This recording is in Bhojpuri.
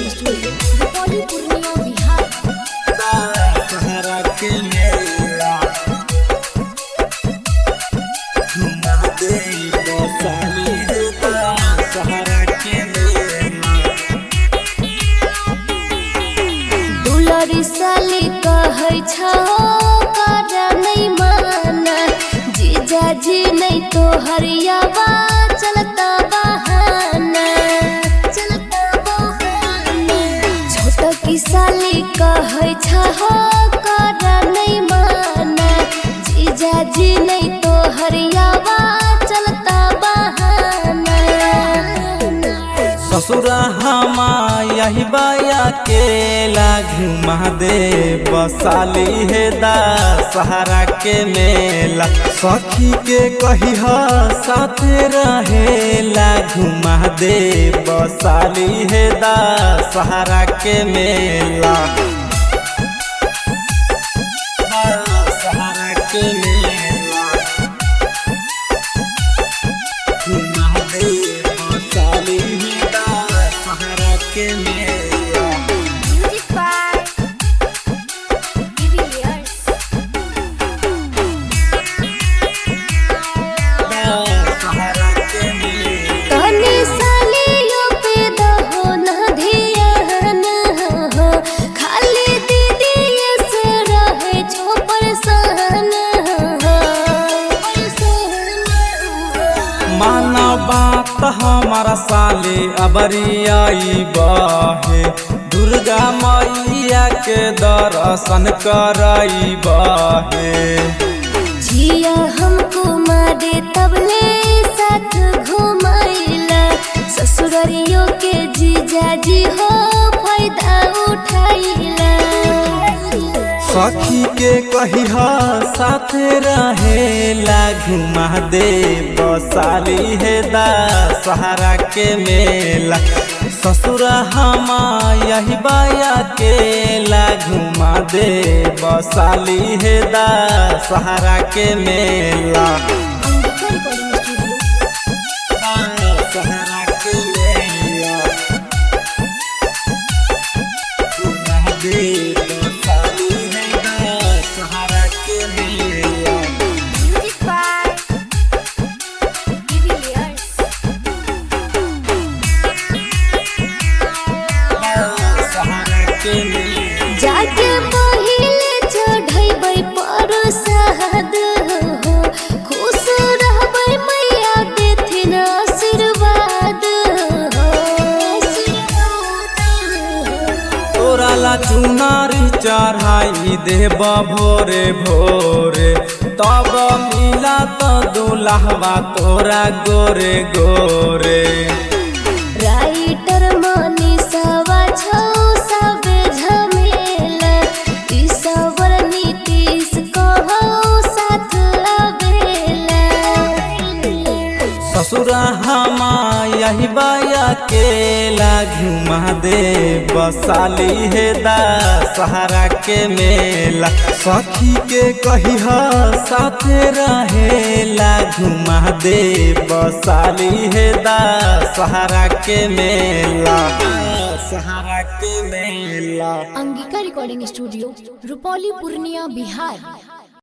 Recording studio Rupauli Purnia Bihar. सहारा के मेला घुमा दे बसाली सहारा के मेला। दुलारी साली कहै छौ कर नहीं माना, जीजाजी नहीं तो हरियावा चलता बहाना। छोटा की साली कहै छौ कर नहीं माना, जीजाजी नहीं तो हरियावा चलता बहाना। ससुरा हमा यही बाया केला घुमा दे बसाली है सहारा के मेला। सखी के कही साथे रहेला घुमा दे बसाली है सहारा के मेला। सहारा के मेला घुमा दे बसाली है सहारा के मेला। Music by de Villiers. सहारा के मेला। तनी सालियों पे दहो न ध्यान हो, खाली दीदी से रहे छो परेशान हो। माना बात हमारा साले अबरियाई बहे, दुर्गा मैया के दर्शन कराई बहे। जिया हमको मारे तबले साथ घुमाइला, ससुरारियों के जीजाजी हो फायदा उठाइला। सखी के कही साथे रहेला घुमा दे बसाली है सहारा के मेला। ससुरा हमा यही बाया केला घुमा दे बसाली है सहारा के मेला। रिकॉर्डिंग स्टूडियो सहारा के मेला घुमा दे बसाली है सहारा के मेला। Music by de Villiers. सहारा के मेला। जाके पहिले चढ़ैबै प्रसाद हो, खुश रहबै मैया देथिन आशीर्वाद हो। तोरा ला चुनारी चढ़ाई देब भोरे भोरे, तब मिला तो दुल्हवा तोरा गोरे गोरे। राइटर मनीषवा छौ सबे झमेला, ईश्वर नीतीश कहौ साथ आबेला। ससुरा हमा यही बाया केला घुमा दे बसाली है सहारा के मेला। सखी के कही साथे रहेला घुमा दे बसाली है सहारा के मेला। सहारा के मेला। Angika recording studio Rupauli Purnia Bihar.